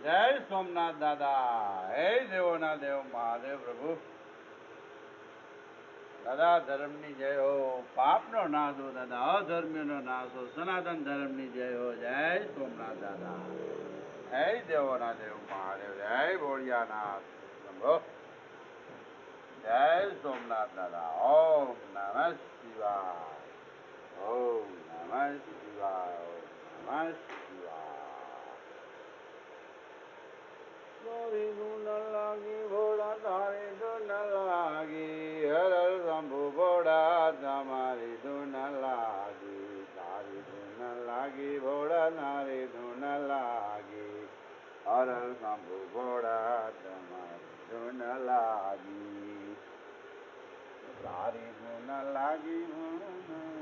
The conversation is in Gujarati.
જય સોમનાથ દાદા. હે દેવોના દેવ મહાદેવ પ્રભુ. દાદા ધર્મની જય હો, પાપનો નાશ હો દાદા, અધર્મીનો નાશ હો, સનાતન ધર્મની જય હો. જય સોમનાથ દાદા. હે દેવોના દેવ મહાદેવ. જય ભોળિયાનાથ શંભો. જય સોમનાથ દાદા. ઓમ નમઃ શિવાય. ઓમ નમઃ શિવાય. ઓમ નમઃ શિવાય. તારી ધૂન લાગી ભોળા, તારી ધૂન લાગી, હર હર શંભુ ભોળા, તમારી ધૂન લાગી. તારી ધૂન લાગી ભોળા, તારી ધૂન લાગી, હર હર શંભુ ભોળા, તમારી ધૂન લાગી. તારી ધૂન લાગી ભોળા.